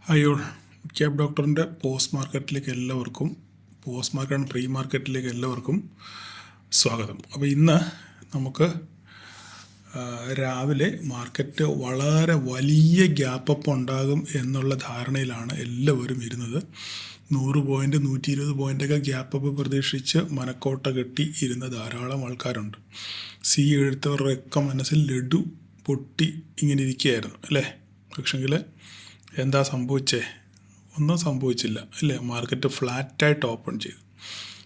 Hi all, cab ഡോക്ടറിൻ്റെ post market and pre മാർക്കറ്റിലേക്ക് എല്ലാവർക്കും സ്വാഗതം. അപ്പോൾ ഇന്ന് നമുക്ക് രാവിലെ മാർക്കറ്റ് വളരെ വലിയ ഗ്യാപ്പപ്പ് ഉണ്ടാകും എന്നുള്ള ധാരണയിലാണ് എല്ലാവരും ഇരുന്നത്. 100 പോയിൻ്റ് 120 പോയിൻ്റൊക്കെ ഗ്യാപ്പപ്പ് പ്രതീക്ഷിച്ച് മനക്കോട്ട കെട്ടി ഇരുന്ന ധാരാളം ആൾക്കാരുണ്ട്. എടുത്തവരുടെയൊക്കെ മനസ്സിൽ ലഡു പൊട്ടി ഇങ്ങനെ ഇരിക്കുകയായിരുന്നു അല്ലേ. പക്ഷെങ്കിൽ എന്താ സംഭവിച്ചേ? ഒന്നും സംഭവിച്ചില്ല അല്ലേ. മാർക്കറ്റ് ഫ്ലാറ്റായിട്ട് ഓപ്പൺ ചെയ്തു.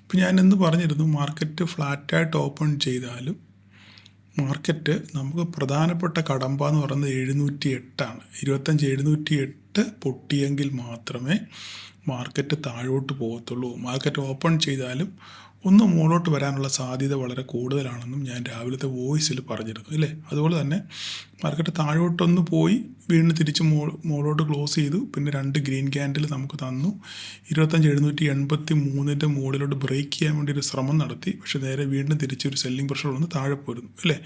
ഇപ്പം ഞാൻ ഇന്ന് പറഞ്ഞിരുന്നു, മാർക്കറ്റ് ഫ്ലാറ്റായിട്ട് ഓപ്പൺ ചെയ്താലും മാർക്കറ്റ് നമുക്ക് പ്രധാനപ്പെട്ട കടമ്പ എന്ന് പറയുന്നത് 708 708 പൊട്ടിയെങ്കിൽ മാത്രമേ മാർക്കറ്റ് താഴോട്ട് പോകത്തുള്ളൂ. മാർക്കറ്റ് ഓപ്പൺ ചെയ്താലും ഒന്ന് മുകളിലോട്ട് വരാനുള്ള സാധ്യത വളരെ കൂടുതലാണെന്നും ഞാൻ രാവിലത്തെ വോയിസിൽ പറഞ്ഞിരുന്നു അല്ലേ. അതുപോലെ തന്നെ മാർക്കറ്റ് താഴോട്ടൊന്ന് പോയി വീണ്ടും തിരിച്ച് മുകളിലോട്ട് ക്ലോസ് ചെയ്തു. പിന്നെ 2 ഗ്രീൻ ക്യാൻഡിൽ നമുക്ക് തന്നു. 25,783 മുകളിലോട്ട് ബ്രേക്ക് ചെയ്യാൻ വേണ്ടി ഒരു ശ്രമം നടത്തി. പക്ഷേ നേരെ വീണ്ടും തിരിച്ചൊരു സെല്ലിംഗ് പ്രഷർ വന്ന് താഴെ പോരുന്നു അല്ലേ.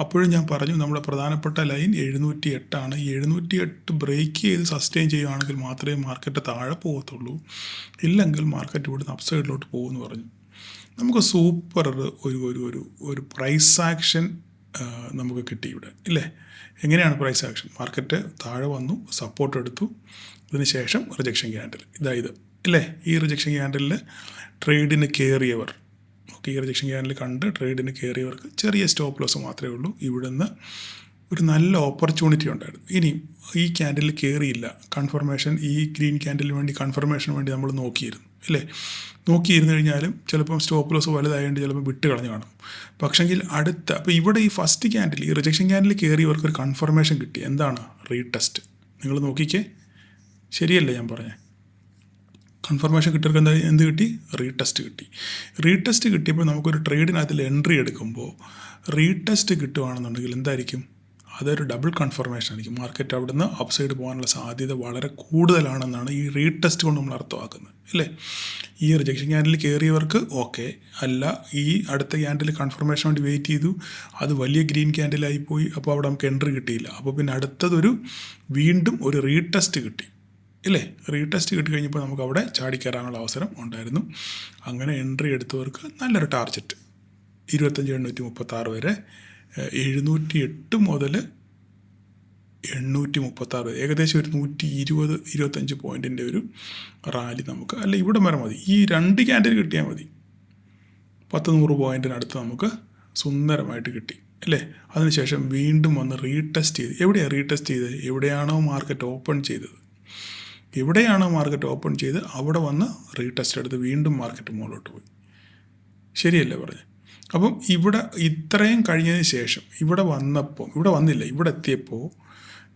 അപ്പോഴും ഞാൻ പറഞ്ഞു, നമ്മുടെ പ്രധാനപ്പെട്ട ലൈൻ 708 ഈ 708 ബ്രേക്ക് ചെയ്ത് സസ്റ്റെയിൻ ചെയ്യുകയാണെങ്കിൽ മാത്രമേ മാർക്കറ്റ് താഴെ പോകത്തുള്ളൂ. ഇല്ലെങ്കിൽ മാർക്കറ്റ് ഇവിടുന്ന് അപ്സൈഡിലോട്ട് പോകുമെന്ന് പറഞ്ഞു. നമുക്ക് സൂപ്പർ ഒരു പ്രൈസ് ആക്ഷൻ നമുക്ക് കിട്ടി ഇവിടെ ഇല്ലേ. എങ്ങനെയാണ് പ്രൈസ് ആക്ഷൻ? മാർക്കറ്റ് താഴെ വന്നു, സപ്പോർട്ട് എടുത്തു, ഇതിന് ശേഷം റിജക്ഷൻ ക്യാൻഡിൽ ഇത് ഇല്ലേ. ഈ റിജക്ഷൻ ക്യാൻഡിലിൽ ട്രേഡിന് കയറിയവർ, ഈ റിജക്ഷൻ ക്യാൻഡിൽ കണ്ട് ട്രേഡിന് കയറിയവർക്ക് ചെറിയ സ്റ്റോപ്പ് ലോസ് മാത്രമേ ഉള്ളൂ. ഇവിടുന്ന് ഒരു നല്ല ഓപ്പർച്യൂണിറ്റി ഉണ്ടായിരുന്നു. ഇനി ഈ ക്യാൻഡിൽ കയറിയില്ല, കൺഫർമേഷൻ, ഈ ഗ്രീൻ ക്യാൻഡിലിന് വേണ്ടി കൺഫർമേഷന് വേണ്ടി നമ്മൾ നോക്കിയിരുന്നു അല്ലേ. നോക്കിയിരുന്നു കഴിഞ്ഞാലും ചിലപ്പം സ്റ്റോപ്പ് ലോസ് വലുതായതുകൊണ്ട് ചിലപ്പോൾ വിട്ട് കളഞ്ഞു കാണും. പക്ഷെങ്കിൽ അപ്പോൾ ഇവിടെ ഈ ഫസ്റ്റ് ക്യാൻഡിൽ, ഈ റിജക്ഷൻ ക്യാൻഡിൽ കയറിയവർക്ക് ഒരു കൺഫർമേഷൻ കിട്ടി. എന്താണ്? റീടെസ്റ്റ്. നിങ്ങൾ നോക്കിക്കേ, ശരിയല്ലേ ഞാൻ പറഞ്ഞേ? കൺഫർമേഷൻ കിട്ടിയവർക്ക് എന്ത് കിട്ടി? റീടെസ്റ്റ് കിട്ടി. റീടെസ്റ്റ് കിട്ടിയപ്പോൾ നമുക്കൊരു ട്രേഡിനകത്തിൽ എൻട്രി എടുക്കുമ്പോൾ റീടെസ്റ്റ് കിട്ടുകയാണെന്നുണ്ടെങ്കിൽ എന്തായിരിക്കും? അതൊരു ഡബിൾ കൺഫർമേഷൻ ആയിരിക്കും. മാർക്കറ്റ് അവിടെ നിന്ന് അപ്സൈഡ് പോകാനുള്ള സാധ്യത വളരെ കൂടുതലാണെന്നാണ് ഈ റീടെസ്റ്റ് കൊണ്ട് നമ്മൾ അർത്ഥമാക്കുന്നത് അല്ലേ. ഈ റിജക്ഷൻ ക്യാൻഡിൽ കയറിയവർക്ക് ഓക്കെ അല്ല, ഈ അടുത്ത ക്യാൻഡിൽ കൺഫർമേഷൻ വേണ്ടി വെയിറ്റ് ചെയ്തു, അത് വലിയ ഗ്രീൻ ക്യാൻഡിലായി പോയി, അപ്പോൾ അവിടെ നമുക്ക് എൻട്രി കിട്ടിയില്ല. അപ്പോൾ പിന്നെ അടുത്തതൊരു വീണ്ടും ഒരു റീടെസ്റ്റ് കിട്ടി ഇല്ലേ. റീടെസ്റ്റ് കിട്ടി കഴിഞ്ഞപ്പോൾ നമുക്ക് അവിടെ ചാടിക്കയറാനുള്ള അവസരം ഉണ്ടായിരുന്നു. അങ്ങനെ എൻട്രി എടുത്തവർക്ക് നല്ലൊരു ടാർഗറ്റ് 25,836 വരെ, 708 മുതൽ 836 ഏകദേശം ഒരു 120-125 പോയിൻറ്റിൻ്റെ ഒരു റാലി നമുക്ക് അല്ല ഇവിടെ വരെ മതി. ഈ 2 ക്യാൻഡിൽ കിട്ടിയാൽ മതി. 100 പോയിൻറ്റിനടുത്ത് നമുക്ക് സുന്ദരമായിട്ട് കിട്ടി അല്ലേ. അതിനുശേഷം വീണ്ടും വന്ന് റീടെസ്റ്റ് ചെയ്ത്, എവിടെയാണ് റീടെസ്റ്റ് ചെയ്തത്? എവിടെയാണോ മാർക്കറ്റ് ഓപ്പൺ ചെയ്ത് അവിടെ വന്ന് റീടെസ്റ്റ് എടുത്ത് വീണ്ടും മാർക്കറ്റ് മുകളിലോട്ട് പോയി. ശരിയല്ലേ പറഞ്ഞത്? അപ്പം ഇവിടെ ഇത്രയും കഴിഞ്ഞതിന് ശേഷം ഇവിടെ എത്തിയപ്പോൾ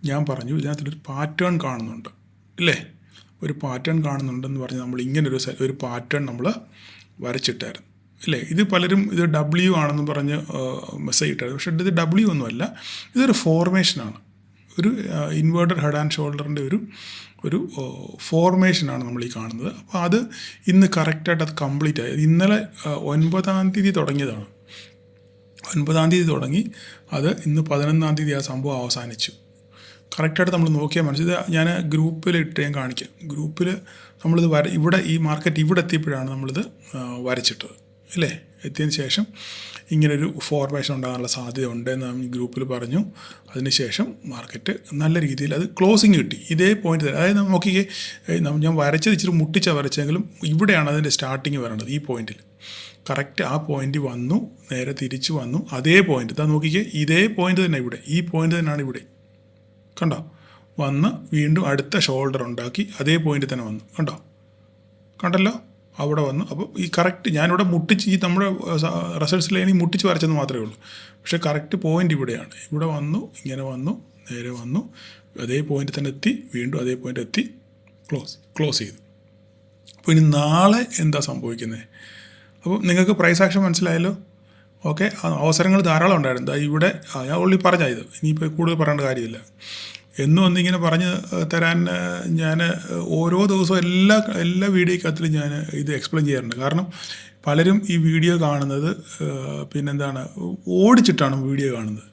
ഞാൻ പറഞ്ഞു, ഇതിനകത്തൊരു പാറ്റേൺ കാണുന്നുണ്ട് ഇല്ലേ. ഒരു പാറ്റേൺ കാണുന്നുണ്ടെന്ന് പറഞ്ഞ് നമ്മൾ ഇങ്ങനൊരു പാറ്റേൺ നമ്മൾ വരച്ചിട്ടായിരുന്നു ഇല്ലേ. ഇത് പലരും ഇത് W ആണെന്ന് പറഞ്ഞ് മെസ്സേജ് ഇട്ടായിരുന്നു. പക്ഷേ ഇത് W ഒന്നുമല്ല, ഇതൊരു ഫോർമേഷനാണ്. ഒരു ഇൻവേർട്ടഡ് ഹെഡ് ആൻഡ് ഷോൾഡറിൻ്റെ ഒരു ഫോർമേഷനാണ് നമ്മൾ ഈ കാണുന്നത്. അപ്പോൾ അത് ഇന്ന് കറക്റ്റായിട്ട് അത് കംപ്ലീറ്റ് ആയി. ഇന്നലെ 9-ാം തീയതി തുടങ്ങിയതാണ്. 9-ാം തീയതി തുടങ്ങി, അത് ഇന്ന് 11-ാം തീയതി ആ സംഭവം അവസാനിച്ചു. കറക്റ്റായിട്ട് നമ്മൾ നോക്കിയാൽ മനസ്സിലായി. ഞാൻ ഗ്രൂപ്പിൽ ഞാൻ കാണിക്കാം. ഗ്രൂപ്പിൽ നമ്മളിത് ഇവിടെ ഈ മാർക്കറ്റ് ഇവിടെ എത്തിയപ്പോഴാണ് നമ്മളിത് വരച്ചിട്ടത് അല്ലേ. എത്തിയതിന് ശേഷം ഇങ്ങനൊരു ഫോർമേഷൻ ഉണ്ടാകാനുള്ള സാധ്യത ഉണ്ടെന്ന് നമ്മൾ ഗ്രൂപ്പിൽ പറഞ്ഞു. അതിനുശേഷം മാർക്കറ്റ് നല്ല രീതിയിൽ അത് ക്ലോസിങ് കിട്ടി. ഇതേ പോയിന്റ്, അതായത് നോക്കിക്കേ, ഞാൻ വരച്ചത് ഇച്ചിരി വരച്ചെങ്കിലും ഇവിടെയാണ് അതിൻ്റെ സ്റ്റാർട്ടിങ് വരേണ്ടത്. ഈ പോയിന്റിൽ കറക്റ്റ് ആ പോയിന്റ് വന്നു, നേരെ തിരിച്ചു വന്നു. അതേ പോയിന്റ് ഇതാ നോക്കിക്കേ, ഇതേ പോയിന്റ് തന്നെ ഇവിടെ, ഈ പോയിന്റ് തന്നെയാണ് ഇവിടെ. വന്ന് വീണ്ടും അടുത്ത ഷോൾഡർ ഉണ്ടാക്കി അതേ പോയിന്റ് തന്നെ വന്നു. കണ്ടല്ലോ അവിടെ വന്നു. അപ്പോൾ ഈ കറക്റ്റ് ഞാനിവിടെ മുട്ടിച്ച്, ഈ നമ്മുടെ റിസൾട്ട്സ് ലൈനിൽ മുട്ടിച്ച് വരച്ചെന്ന് മാത്രമേ ഉള്ളൂ. പക്ഷേ കറക്റ്റ് പോയിന്റ് ഇവിടെയാണ്. ഇവിടെ വന്നു, ഇങ്ങനെ വന്നു, നേരെ വന്നു, അതേ പോയിന്റ് തന്നെ എത്തി, വീണ്ടും അതേ പോയിന്റ് എത്തി, ക്ലോസ് ചെയ്തു. അപ്പോൾ ഇനി നാളെ എന്താ സംഭവിക്കുന്നത്? അപ്പോൾ നിങ്ങൾക്ക് പ്രൈസ് ആക്ഷൻ മനസ്സിലായല്ലോ. ഓക്കെ, അവസരങ്ങൾ ധാരാളം ഉണ്ടായിരുന്നു. ഇവിടെ ഞാൻ ഉള്ളി പറഞ്ഞാൽ ഇത് ഇനിയിപ്പോൾ കൂടുതൽ പറയേണ്ട കാര്യമില്ല. എന്നും ഒന്നിങ്ങനെ പറഞ്ഞ് തരാൻ ഞാൻ ഓരോ ദിവസവും എല്ലാ വീഡിയോക്കകത്തിലും ഞാൻ ഇത് എക്സ്പ്ലെയിൻ ചെയ്യാറുണ്ട്. കാരണം പലരും ഈ വീഡിയോ കാണുന്നത് പിന്നെന്താണ് ഓടിച്ചിട്ടാണ് വീഡിയോ കാണുന്നത്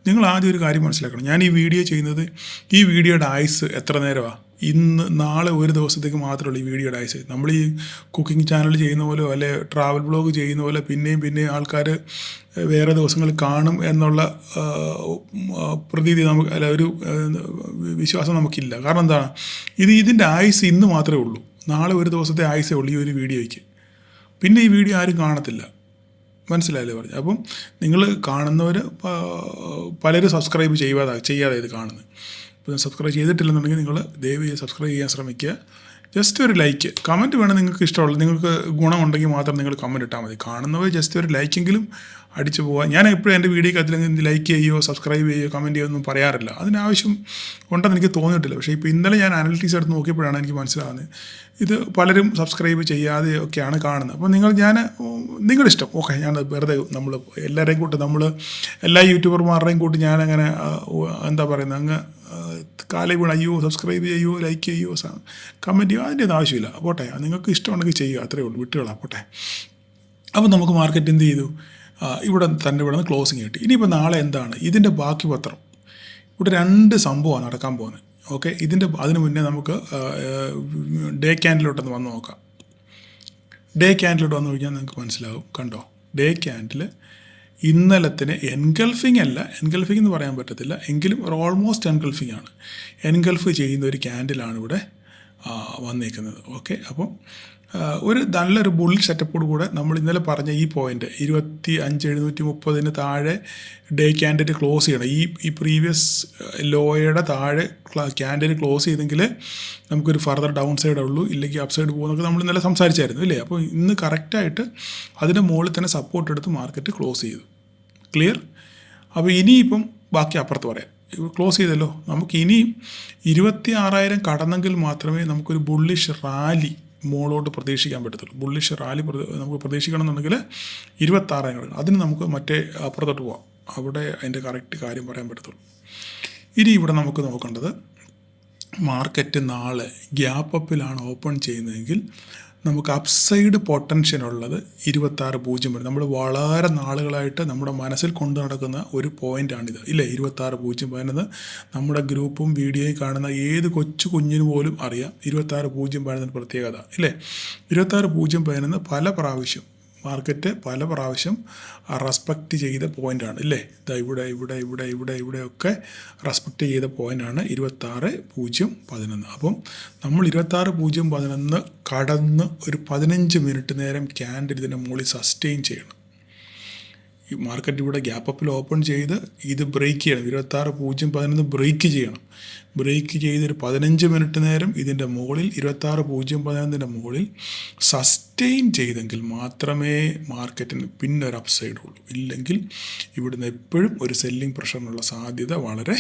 നിങ്ങൾ ആദ്യം ഒരു കാര്യം മനസ്സിലാക്കണം. ഞാൻ ഈ വീഡിയോ ചെയ്യുന്നത്, ഈ വീഡിയോയുടെ ആയുസ് എത്ര നേരമാണ്? ഇന്ന് നാളെ ഒരു ദിവസത്തേക്ക് മാത്രമേ ഉള്ളൂ ഈ വീഡിയോയുടെ ആയുസ്. നമ്മൾ ഈ കുക്കിംഗ് ചാനൽ ചെയ്യുന്ന പോലെ, അല്ലെ ട്രാവൽ ബ്ലോഗ് ചെയ്യുന്ന പോലെ പിന്നെയും ആൾക്കാർ വേറെ ദിവസങ്ങൾ കാണും എന്നുള്ള പ്രതീതി നമുക്ക്, അല്ല, ഒരു വിശ്വാസം നമുക്കില്ല. കാരണം എന്താണ്, ഇതിൻ്റെ ആയുസ് ഇന്ന് മാത്രമേ ഉള്ളൂ. നാളെ ഒരു ദിവസത്തെ ആയുസേ ഉള്ളൂ ഈ ഒരു വീഡിയോയ്ക്ക്. പിന്നെ ഈ വീഡിയോ ആരും കാണത്തില്ല. മനസ്സിലായല്ലേ പറഞ്ഞു? അപ്പം നിങ്ങൾ കാണുന്നവർ പലരും സബ്സ്ക്രൈബ് ചെയ്യാതെ ഇത് കാണുന്നത്. ഇപ്പം സബ്സ്ക്രൈബ് ചെയ്തിട്ടില്ലെന്നുണ്ടെങ്കിൽ നിങ്ങൾ ദയവായി സബ്സ്ക്രൈബ് ചെയ്യാൻ ശ്രമിക്കുക. ജസ്റ്റ് ഒരു ലൈക്ക്, കമൻറ്റ് വേണം. നിങ്ങൾക്ക് ഇഷ്ടമുള്ള, നിങ്ങൾക്ക് ഗുണമുണ്ടെങ്കിൽ മാത്രം നിങ്ങൾ കമൻറ്റ് ഇട്ടാൽ മതി. കാണുന്നവർ ജസ്റ്റ് ഒരു ലൈക്കെങ്കിലും അടിച്ചു പോകാം. ഞാൻ എപ്പോഴും എൻ്റെ വീഡിയോക്ക് അതിലെങ്കിൽ ലൈക്ക് ചെയ്യുകയോ സബ്സ്ക്രൈബ് ചെയ്യുകയോ കമൻറ്റ് ചെയ്യുകയോ ഒന്നും പറയാറില്ല. അതിനാവശ്യം ഉണ്ടെന്ന് എനിക്ക് തോന്നിയിട്ടില്ല. പക്ഷേ ഇപ്പോൾ ഇന്നലെ ഞാൻ അനലിറ്റിക്സ് എടുത്ത് നോക്കിയപ്പോഴാണ് എനിക്ക് മനസ്സിലാകുന്നത് ഇത് പലരും സബ്സ്ക്രൈബ് ചെയ്യാതെ ഒക്കെയാണ് കാണുന്നത്. അപ്പോൾ നിങ്ങളുടെ ഇഷ്ടം. ഓക്കെ, ഞാൻ വെറുതെ നമ്മൾ എല്ലാവരെയും കൂട്ട്, നമ്മൾ എല്ലാ യൂട്യൂബർമാരുടെയും കൂട്ട് ഞാനങ്ങനെ എന്താ പറയുന്നത്, അങ്ങ് കാലേ വീണ് അയ്യോ സബ്സ്ക്രൈബ് ചെയ്യുമോ ലൈക്ക് ചെയ്യുമോ കമൻറ്റ് ചെയ്യുമോ, അതിൻ്റെ ആവശ്യമില്ല. പോട്ടെ, നിങ്ങൾക്ക് ഇഷ്ടമുണ്ടെങ്കിൽ ചെയ്യുക, അത്രയേ ഉള്ളൂ, വിട്ടുകളാ, പോട്ടെ. അപ്പോൾ നമുക്ക് മാർക്കറ്റ് എന്ത് ചെയ്തു? ഇവിടെ നിന്ന് ക്ലോസിങ് കിട്ടി. ഇനിയിപ്പോൾ നാളെ എന്താണ് ഇതിൻ്റെ ബാക്കി പത്രം? ഇവിടെ 2 സംഭവമാണ് നടക്കാൻ പോകുന്നത്. ഓക്കെ, അതിന് മുന്നേ നമുക്ക് ഡേ ക്യാൻഡിലോട്ടൊന്ന് വന്ന് നോക്കാം. ഡേ ക്യാൻഡിലോട്ട് വന്നു കഴിഞ്ഞാൽ നിങ്ങൾക്ക് മനസ്സിലാവും. കണ്ടോ, ഡേ ക്യാൻഡിൽ ഇന്നലത്തിന് എൻഗൾഫിംഗ് അല്ല, എൻഗൾഫിംഗ് എന്ന് പറയാൻ പറ്റത്തില്ല, എങ്കിലും ഓൾമോസ്റ്റ് എൻഗൾഫിംഗ് ആണ്. എൻഗൾഫ് ചെയ്യുന്ന ഒരു ക്യാൻഡിലാണ് ഇവിടെ വന്നേക്കുന്നത്. ഓക്കെ, അപ്പം ഒരു നല്ലൊരു ബുള്ളിഷ് സെറ്റപ്പോട് കൂടെ നമ്മൾ ഇന്നലെ പറഞ്ഞ ഈ പോയിൻ്റ് 25,730 താഴെ ഡേ ക്യാൻഡിൽ ക്ലോസ് ചെയ്യണം. ഈ പ്രീവിയസ് ലോയുടെ താഴെ ക്യാൻഡിൽ ക്ലോസ് ചെയ്തെങ്കിൽ നമുക്കൊരു ഫർദർ ഡൗൺ സൈഡ് ഉള്ളൂ, ഇല്ലെങ്കിൽ അപ്പ് സൈഡ് പോകുന്നൊക്കെ നമ്മൾ ഇന്നലെ സംസാരിച്ചായിരുന്നു ഇല്ലേ? അപ്പോൾ ഇന്ന് കറക്റ്റായിട്ട് അതിൻ്റെ മുകളിൽ തന്നെ സപ്പോർട്ട് എടുത്ത് മാർക്കറ്റ് ക്ലോസ് ചെയ്തു. ക്ലിയർ? അപ്പോൾ ഇനിയിപ്പം ബാക്കി അപ്പുറത്ത് പറയാം. ക്ലോസ് ചെയ്തല്ലോ, നമുക്ക് ഇനി 26,000 കടന്നെങ്കിൽ മാത്രമേ നമുക്കൊരു ബുള്ളിഷ് റാലി മോളോട്ട് പ്രതീക്ഷിക്കാൻ പറ്റത്തുള്ളൂ. ബുള്ളിഷ് റാലി നമുക്ക് പ്രതീക്ഷിക്കണം എന്നുണ്ടെങ്കിൽ 26,000. അതിന് നമുക്ക് മറ്റേ അപ്പുറത്തോട്ട് പോവാം, അവിടെ അതിൻ്റെ കറക്റ്റ് കാര്യം പറയാൻ പറ്റത്തുള്ളൂ. ഇനി ഇവിടെ നമുക്ക് നോക്കേണ്ടത്, മാർക്കറ്റ് നാളെ ഗ്യാപ്പ് അപ്പിലാണ് ഓപ്പൺ ചെയ്യുന്നതെങ്കിൽ നമുക്ക് അപ്സൈഡ് പൊട്ടൻഷ്യൽ ഉള്ളത് 26.0 വരെ. നമ്മൾ വളരെ നാളുകളായിട്ട് നമ്മുടെ മനസ്സിൽ കൊണ്ടു നടക്കുന്ന ഒരു പോയിൻ്റാണിത് ഇല്ലേ? 26.0 പറയുന്നത് നമ്മുടെ ഗ്രൂപ്പും വീഡിയോയും കാണുന്ന ഏത് കൊച്ചു കുഞ്ഞിന് പോലും അറിയാം 26.0 പറയുന്ന പ്രത്യേകത ഇല്ലേ? 26.0 പറയുന്നത് പല പ്രാവശ്യം മാർക്കറ്റ് പല പ്രാവശ്യം റെസ്പെക്റ്റ് ചെയ്ത പോയിൻ്റാണ് ഇല്ലേ? ഇവിടെയൊക്കെ റെസ്പെക്റ്റ് ചെയ്ത പോയിൻ്റാണ് 26.011. അപ്പം നമ്മൾ 26.011 കടന്ന് ഒരു 15 മിനിറ്റ് നേരം ക്യാൻഡിൽ ഇതിൻ്റെ മുകളിൽ സസ്റ്റെയിൻ ചെയ്യണം. ഈ മാർക്കറ്റ് ഇവിടെ ഗ്യാപ്പ് അപ്പിൽ ഓപ്പൺ ചെയ്ത് ഇത് ബ്രേക്ക് ചെയ്യണം. 26.011 ബ്രേക്ക് ചെയ്യണം. ബ്രേക്ക് ചെയ്തൊരു 15 മിനിറ്റ് നേരം ഇതിൻ്റെ മുകളിൽ 26.011 മുകളിൽ സസ്റ്റെയിൻ ചെയ്തെങ്കിൽ മാത്രമേ മാർക്കറ്റിന് പിന്നെ ഒരു അപ്സൈഡ് ഉള്ളൂ. ഇല്ലെങ്കിൽ ഇവിടുന്ന് എപ്പോഴും ഒരു സെല്ലിംഗ് പ്രഷറിനുള്ള സാധ്യത വളരെ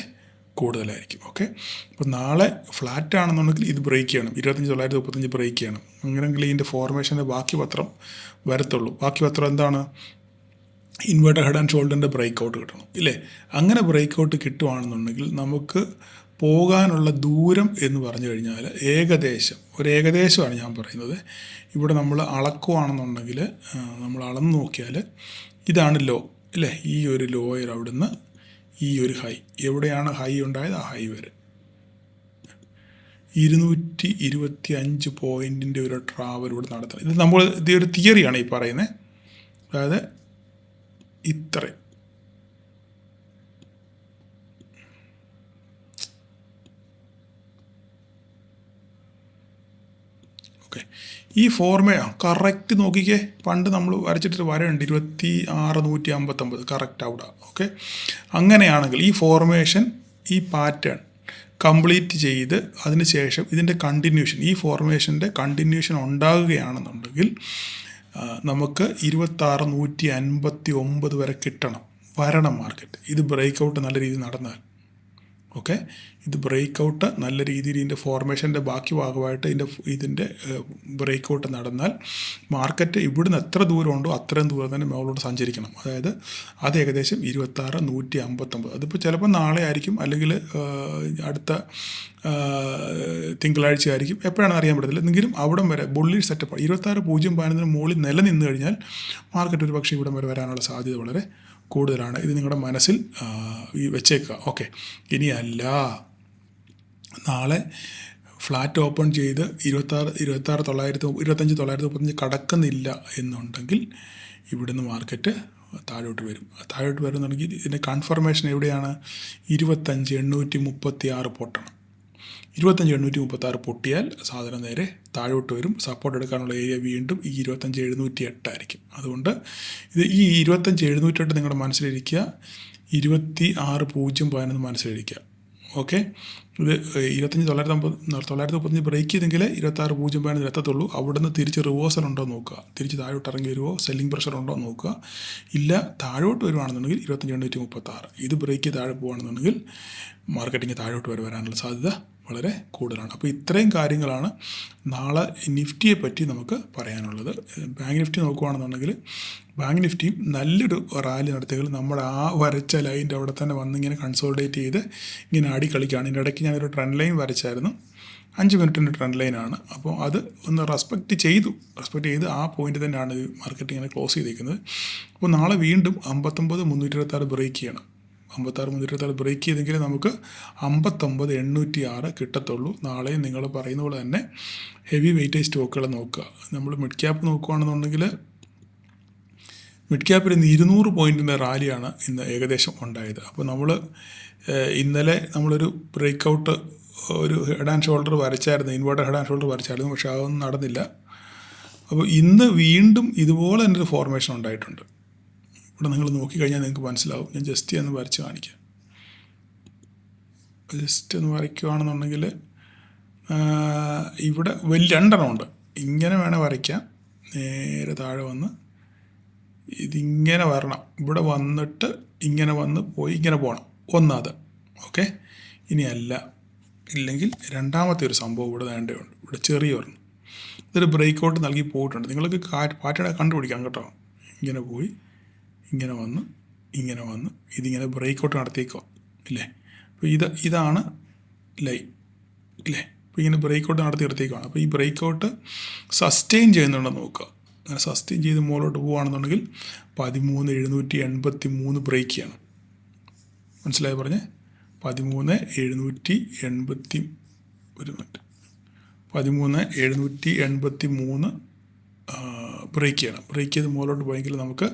കൂടുതലായിരിക്കും. ഓക്കെ, അപ്പോൾ നാളെ ഫ്ലാറ്റ് ആണെന്നുണ്ടെങ്കിൽ ഇത് ബ്രേക്ക് ചെയ്യണം. 25,935 ബ്രേക്ക് ചെയ്യണം. അങ്ങനെയെങ്കിൽ ഇതിൻ്റെ ഫോർമേഷൻ്റെ ബാക്കി പത്രം വരത്തുള്ളൂ. ബാക്കി പത്രം എന്താണ്? ഇൻവേർട്ടർ ഹെഡ് ആൻഡ് ഷോൾഡറിൻ്റെ ബ്രേക്ക് ഔട്ട് കിട്ടണം ഇല്ലേ? അങ്ങനെ ബ്രേക്ക് ഔട്ട് കിട്ടുവാണെന്നുണ്ടെങ്കിൽ നമുക്ക് പോകാനുള്ള ദൂരം എന്ന് പറഞ്ഞു കഴിഞ്ഞാൽ ഏകദേശമാണ് ഞാൻ പറയുന്നത്. ഇവിടെ നമ്മൾ അളക്കുവാണെന്നുണ്ടെങ്കിൽ നമ്മൾ അളന്ന് നോക്കിയാൽ ഇതാണ് ലോ ഇല്ലേ? ഈ ഒരു ലോയർ അവിടുന്ന് ഈ ഒരു ഹൈ, എവിടെയാണ് ഹൈ ഉണ്ടായത് ആ ഹൈ വരെ 225 പോയിൻറ്റിൻ്റെ ഒരു ട്രാവൽ ഇവിടെ നടത്തണം. ഇത് ഒരു തിയറിയാണ് ഈ പറയുന്നത്. അതായത് ഇത്രയും ഓക്കെ. ഈ കറക്റ്റ് നോക്കിക്കേ, പണ്ട് നമ്മൾ വരച്ചിട്ട് വരയുണ്ട് 26,159 കറക്റ്റ് അവിടെ. ഓക്കെ, അങ്ങനെയാണെങ്കിൽ ഈ ഫോർമേഷൻ, ഈ പാറ്റേൺ കംപ്ലീറ്റ് ചെയ്ത് അതിന് ശേഷം ഇതിൻ്റെ കണ്ടിന്യൂഷൻ, ഈ ഫോർമേഷൻ്റെ കണ്ടിന്യൂഷൻ ഉണ്ടാകുകയാണെന്നുണ്ടെങ്കിൽ നമുക്ക് 26,159 വരെ വരണം മാർക്കറ്റ്. ഇത് ബ്രേക്ക് ഔട്ട് നല്ല രീതിയിൽ നടന്നാൽ. ഓക്കെ, ഇത് ബ്രേക്ക് ഔട്ട് നല്ല രീതിയിൽ ഇതിൻ്റെ ഫോർമേഷൻ്റെ ബാക്കി ഭാഗമായിട്ട് ഇതിൻ്റെ ബ്രേക്ക് ഔട്ട് നടന്നാൽ മാർക്കറ്റ് ഇവിടുന്ന് എത്ര ദൂരമുണ്ടോ അത്രയും ദൂരം തന്നെ മുകളിലോട്ട് സഞ്ചരിക്കണം. അതായത് അത് ഏകദേശം 26,159. അതിപ്പോൾ ചിലപ്പോൾ നാളെ ആയിരിക്കും, അല്ലെങ്കിൽ അടുത്ത തിങ്കളാഴ്ച ആയിരിക്കും, എപ്പോഴാണെന്ന് അറിയാൻ പറ്റത്തില്ല. എങ്കിലും അവിടം വരെ ബുള്ളിഷ് സെറ്റപ്പ് 26.011 മുകളിൽ നിലനിന്ന് കഴിഞ്ഞാൽ മാർക്കറ്റ് ഒരു പക്ഷേ ഇവിടം വരെ വരാനുള്ള സാധ്യത വളരെ കൂടുതലാണ്. ഇത് നിങ്ങളുടെ മനസ്സിൽ വെച്ചേക്കുക. ഓക്കെ. ഇനിയല്ല, നാളെ ഫ്ലാറ്റ് ഓപ്പൺ ചെയ്ത് 25,935 കടക്കുന്നില്ല എന്നുണ്ടെങ്കിൽ ഇവിടുന്ന് മാർക്കറ്റ് താഴോട്ട് വരും. താഴോട്ട് വരുന്നുണ്ടെങ്കിൽ ഇതിൻ്റെ കൺഫർമേഷൻ എവിടെയാണ്? 25,836 പൊട്ടണം. 25,836 പൊട്ടിയാൽ സാധനം നേരെ താഴോട്ട് വരും. സപ്പോർട്ട് എടുക്കാനുള്ള ഏരിയ വീണ്ടും ഈ 25,708 ആയിരിക്കും. അതുകൊണ്ട് ഈ 25,708 നിങ്ങളുടെ മനസ്സിലിരിക്കുക. 26,011 മനസ്സിലിരിക്കുക. ഓക്കെ. ഇത് 25,935 ബ്രേക്ക് ചെയ്തെങ്കിൽ 26,011 എത്തത്തുള്ളൂ. അവിടുന്ന് തിരിച്ച് റിവേഴ്സൽ ഉണ്ടോ നോക്കുക. തിരിച്ച് താഴോട്ട് ഇറങ്ങി വരുമോ, സെല്ലിംഗ് പ്രഷർ ഉണ്ടോ നോക്കുക. ഇല്ല, താഴോട്ട് വരുവാണെന്നുണ്ടെങ്കിൽ 25,836. ഇത് ബ്രേക്ക് ചെയ്ത് താഴെ പോകുകയാണെന്നുണ്ടെങ്കിൽ മാർക്കറ്റിങ് താഴോട്ട് വരാനുള്ള സാധ്യത വളരെ കൂടുതലാണ്. അപ്പോൾ ഇത്രയും കാര്യങ്ങളാണ് നാളെ നിഫ്റ്റിയെ പറ്റി നമുക്ക് പറയാനുള്ളത്. ബാങ്ക് നിഫ്റ്റി നോക്കുകയാണെന്നുണ്ടെങ്കിൽ ബാങ്ക് നിഫ്റ്റിയും നല്ലൊരു റാലി നടത്തിയെങ്കിൽ നമ്മുടെ ആ വരച്ച ലൈൻ്റെ അവിടെ തന്നെ വന്നിങ്ങനെ കൺസോൾഡേറ്റ് ചെയ്ത് ഇങ്ങനെ ആടി കളിക്കുകയാണ്. ഇതിൻ്റെ ഇടയ്ക്ക് ഞാനൊരു ട്രെൻഡ് ലൈൻ വരച്ചായിരുന്നു. 5 മിനിറ്റിൻ്റെ ട്രെൻഡ് ലൈനാണ്. അപ്പോൾ അത് ഒന്ന് റെസ്പെക്റ്റ് ചെയ്ത് ആ പോയിന്റ് തന്നെയാണ് മാർക്കറ്റ് ഇങ്ങനെ ക്ലോസ് ചെയ്തിരിക്കുന്നത്. അപ്പോൾ നാളെ വീണ്ടും 59,326 ബ്രേക്ക് ചെയ്യണം. 56,326 ബ്രേക്ക് ചെയ്തെങ്കിൽ നമുക്ക് 59,806 കിട്ടത്തുള്ളൂ. നാളെ നിങ്ങൾ പറയുന്ന പോലെ തന്നെ ഹെവി വെയിറ്റേജ് സ്റ്റോക്കുകൾ നോക്കുക. നമ്മൾ മിഡ് ക്യാപ്പ് നോക്കുകയാണെന്നുണ്ടെങ്കിൽ മിഡ് ക്യാപ്പിൽ ഇന്ന് 200 പോയിൻറ്റിൻ്റെ റാലിയാണ് ഇന്ന് ഏകദേശം ഉണ്ടായത്. അപ്പോൾ ഇന്നലെ നമ്മളൊരു ബ്രേക്ക് ഔട്ട്, ഒരു ഹെഡ് ആൻഡ് ഷോൾഡർ വരച്ചായിരുന്നു, ഇൻവേർട്ടർ ഹെഡ് ആൻഡ് ഷോൾഡർ വരച്ചായിരുന്നു. പക്ഷേ അതൊന്നും നടന്നില്ല. അപ്പോൾ ഇന്ന് വീണ്ടും ഇതുപോലെ തന്നെ ഒരു ഫോർമേഷൻ ഉണ്ടായിട്ടുണ്ട്. ഇവിടെ നിങ്ങൾ നോക്കിക്കഴിഞ്ഞാൽ നിങ്ങൾക്ക് മനസ്സിലാവും. ഞാൻ ജസ്റ്റ് ഒന്ന് വരച്ച് കാണിക്കാം. ജസ്റ്റ് ഒന്ന് വരയ്ക്കുകയാണെന്നുണ്ടെങ്കിൽ ഇവിടെ വലിയ 2 എണ്ണം ഉണ്ട്. ഇങ്ങനെ വേണേൽ വരയ്ക്കാം. നേരെ താഴെ വന്ന് ഇതിങ്ങനെ വരണം. ഇവിടെ വന്നിട്ട് ഇങ്ങനെ വന്ന് പോയി ഇങ്ങനെ പോകണം. ഒന്നത്. ഓക്കെ. ഇനിയല്ല, ഇല്ലെങ്കിൽ രണ്ടാമത്തെ ഒരു സംഭവം ഇവിടെ വേണ്ടതുണ്ട്. ഇവിടെ ചെറിയ ഒരെണ്ണം. ഇതൊരു ബ്രേക്ക് ഔട്ട് നൽകി പോയിട്ടുണ്ട്. നിങ്ങൾക്ക് പാറ്റേൺ കണ്ടുപിടിക്കാം കേട്ടോ. ഇങ്ങനെ പോയി ഇങ്ങനെ വന്ന് ഇതിങ്ങനെ ബ്രേക്ക് ഔട്ട് നടത്തിയേക്കോ ഇല്ലേ. അപ്പോൾ ഇതാണ് ലൈൻ ഇല്ലേ. അപ്പോൾ ഇങ്ങനെ ബ്രേക്ക് ഔട്ട് നടത്തി എടുത്തേക്കാണ്. അപ്പോൾ ഈ ബ്രേക്ക് ഔട്ട് സസ്റ്റെയിൻ ചെയ്യുന്നുണ്ടെന്ന് നോക്കുക. അങ്ങനെ സസ്റ്റെയിൻ ചെയ്ത് മുകളിലോട്ട് പോവുകയാണെന്നുണ്ടെങ്കിൽ 13,783 ബ്രേക്ക് ചെയ്യണം. മനസ്സിലായി പറഞ്ഞേ? 13,783 ബ്രേക്ക് ചെയ്യണം. ബ്രേക്ക് ചെയ്ത് മുകളിലോട്ട് പോയെങ്കിൽ നമുക്ക്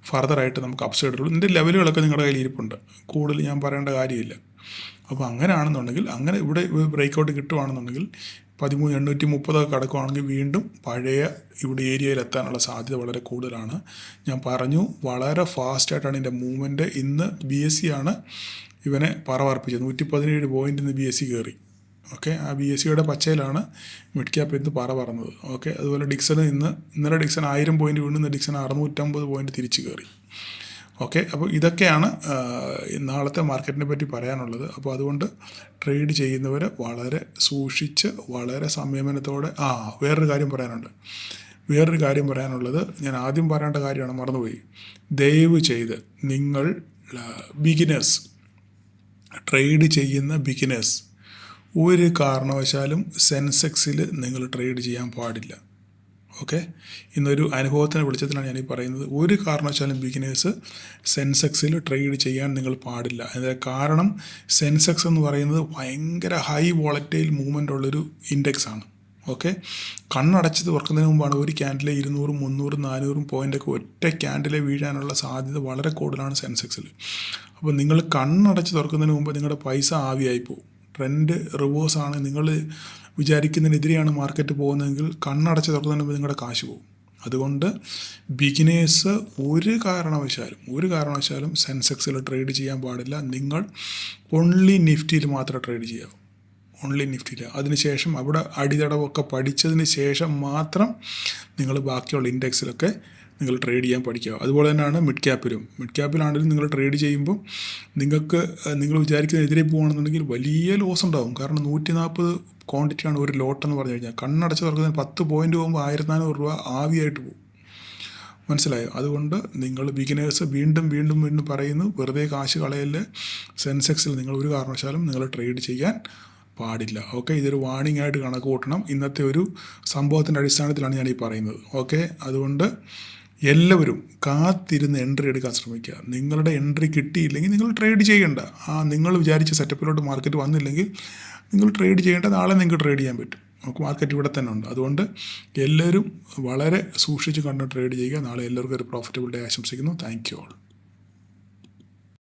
ഫർദറായിട്ട് നമുക്ക് അപ്സൈഡ് ഉള്ളൂ. ഇതിൻ്റെ ലെവലുകളൊക്കെ നിങ്ങളുടെ കയ്യിൽ ഇരിപ്പുണ്ട്. കൂടുതൽ ഞാൻ പറയേണ്ട കാര്യമില്ല. അപ്പോൾ അങ്ങനെയാണെന്നുണ്ടെങ്കിൽ, അങ്ങനെ ഇവിടെ ബ്രേക്ക് ഔട്ട് കിട്ടുകയാണെന്നുണ്ടെങ്കിൽ 13,830 കടക്കുകയാണെങ്കിൽ വീണ്ടും പഴയ ഇവിടെ ഏരിയയിൽ എത്താനുള്ള സാധ്യത വളരെ കൂടുതലാണ്. ഞാൻ പറഞ്ഞു, വളരെ ഫാസ്റ്റായിട്ടാണ് ഇതിൻ്റെ മൂവ്മെൻറ്റ്. ഇന്ന് BSE ആണ് ഇവനെ പറവർപ്പിച്ചത്. 117 പോയിൻ്റ് ഇന്ന് BSE കയറി. ഓക്കെ. ആ BSEയുടെ പച്ചയിലാണ് മിഡ് ക്യാപ്പ് ഇന്ന് പറന്നത്. ഓക്കെ. അതുപോലെ ഡിക്സൺ ഇന്നലെ ഡിക്സൺ 1000 പോയിൻ്റ് വീണ്ടും ഡിക്സൺ 650 പോയിൻ്റ് തിരിച്ച് കയറി. ഓക്കെ. അപ്പോൾ ഇതൊക്കെയാണ് നാളത്തെ മാർക്കറ്റിനെ പറ്റി പറയാനുള്ളത്. അപ്പോൾ അതുകൊണ്ട് ട്രേഡ് ചെയ്യുന്നവർ വളരെ സൂക്ഷിച്ച്, വളരെ സംയമനത്തോടെ. വേറൊരു കാര്യം പറയാനുള്ളത് ഞാൻ ആദ്യം പറയേണ്ട കാര്യമാണ്, മറന്നുപോയി. ദയവ് ചെയ്ത് നിങ്ങൾ ബിഗിനേഴ്സ്, ട്രേഡ് ചെയ്യുന്ന ബിഗിനേഴ്സ്, ഒരു കാരണവശാലും സെൻസെക്സിൽ നിങ്ങൾ ട്രേഡ് ചെയ്യാൻ പാടില്ല. ഓക്കെ. ഇന്നൊരു അനുഭവത്തിന് വെളിച്ചത്തിലാണ് ഞാനീ പറയുന്നത്. ഒരു കാരണവശാലും ബിഗിനേഴ്സ് സെൻസെക്സിൽ ട്രേഡ് ചെയ്യാൻ നിങ്ങൾ പാടില്ല. അതിൻ്റെ കാരണം സെൻസെക്സ് എന്ന് പറയുന്നത് ഭയങ്കര ഹൈ വോളറ്റൈൽ മൂവ്മെൻ്റ് ഉള്ളൊരു ഇൻഡെക്സാണ്. ഓക്കെ. കണ്ണടച്ച് തുറക്കുന്നതിന് മുമ്പാണ് ഒരു ക്യാൻഡിലെ 200, 300, 400 പോയിൻ്റൊക്കെ ഒറ്റ ക്യാൻഡിലെ വീഴാനുള്ള സാധ്യത വളരെ കൂടുതലാണ് സെൻസെക്സിൽ. അപ്പോൾ നിങ്ങൾ കണ്ണടച്ച് തുറക്കുന്നതിന് മുമ്പ് നിങ്ങളുടെ പൈസ ആവിയായി പോകും. ട്രെൻഡ് റിവേഴ്സാണ്, നിങ്ങൾ വിചാരിക്കുന്നതിനെതിരെയാണ് മാർക്കറ്റ് പോകുന്നതെങ്കിൽ കണ്ണടച്ച് തുറക്കുന്നതിന് മുമ്പ് നിങ്ങളുടെ കാശ് പോകും. അതുകൊണ്ട് ബിഗിനേഴ്സ് ഒരു കാരണവശാലും സെൻസെക്സിൽ ട്രേഡ് ചെയ്യാൻ പാടില്ല. നിങ്ങൾ ഓൺലി നിഫ്റ്റിയിൽ മാത്രമേ ട്രേഡ് ചെയ്യാവൂ. ഓൺലി നിഫ്റ്റിയിൽ. അതിനുശേഷം അവിടെ അടിതടവൊക്കെ പഠിച്ചതിന് ശേഷം മാത്രം നിങ്ങൾ ബാക്കിയുള്ള ഇൻഡെക്സിലൊക്കെ നിങ്ങൾ ട്രേഡ് ചെയ്യാൻ പഠിക്കുക. അതുപോലെ തന്നെയാണ് മിഡ് ക്യാപ്പിലാണെങ്കിലും നിങ്ങൾ ട്രേഡ് ചെയ്യുമ്പോൾ നിങ്ങൾ വിചാരിക്കുന്നതിനെതിരെ പോകുകയാണെന്നുണ്ടെങ്കിൽ വലിയ ലോസ് ഉണ്ടാകും. കാരണം 140 ക്വാണ്ടിറ്റിയാണ് ഒരു ലോട്ടെന്ന് പറഞ്ഞു കഴിഞ്ഞാൽ. കണ്ണടച്ച് തുറക്കുന്നതിന് 10 പോയിൻ്റ് പോകുമ്പോൾ 1,400 രൂപ ആവിയായിട്ട് പോകും. മനസ്സിലായോ? അതുകൊണ്ട് നിങ്ങൾ ബിഗിനേഴ്സ് വീണ്ടും പറയുന്നു, വെറുതെ കാശ് കളയല്. സെൻസെക്സിൽ നിങ്ങൾ ഒരു കാരണവശാലും നിങ്ങൾ ട്രേഡ് ചെയ്യാൻ പാടില്ല. ഓക്കെ. ഇതൊരു വാർണിംഗ് ആയിട്ട് കണക്ക് കൂട്ടണം. ഇന്നത്തെ ഒരു സംഭവത്തിൻ്റെ അടിസ്ഥാനത്തിലാണ് ഞാനീ പറയുന്നത്. ഓക്കെ. അതുകൊണ്ട് എല്ലാവരും കാത്തിരുന്ന് എൻട്രി എടുക്കാൻ ശ്രമിക്കുക. നിങ്ങളുടെ എൻട്രി കിട്ടിയില്ലെങ്കിൽ നിങ്ങൾ ട്രേഡ് ചെയ്യേണ്ട. നിങ്ങൾ വിചാരിച്ച സെറ്റപ്പിലോട്ട് മാർക്കറ്റ് വന്നില്ലെങ്കിൽ നിങ്ങൾ ട്രേഡ് ചെയ്യേണ്ട. നാളെ നിങ്ങൾക്ക് ട്രേഡ് ചെയ്യാൻ പറ്റും. നമുക്ക് മാർക്കറ്റ് ഇവിടെ തന്നെ ഉണ്ട്. അതുകൊണ്ട് എല്ലാവരും വളരെ സൂക്ഷിച്ച് കണ്ട് ട്രേഡ് ചെയ്യുക. നാളെ എല്ലാവർക്കും ഒരു പ്രോഫിറ്റബിൾ ഡേ ആശംസിക്കുന്നു. Thank you all.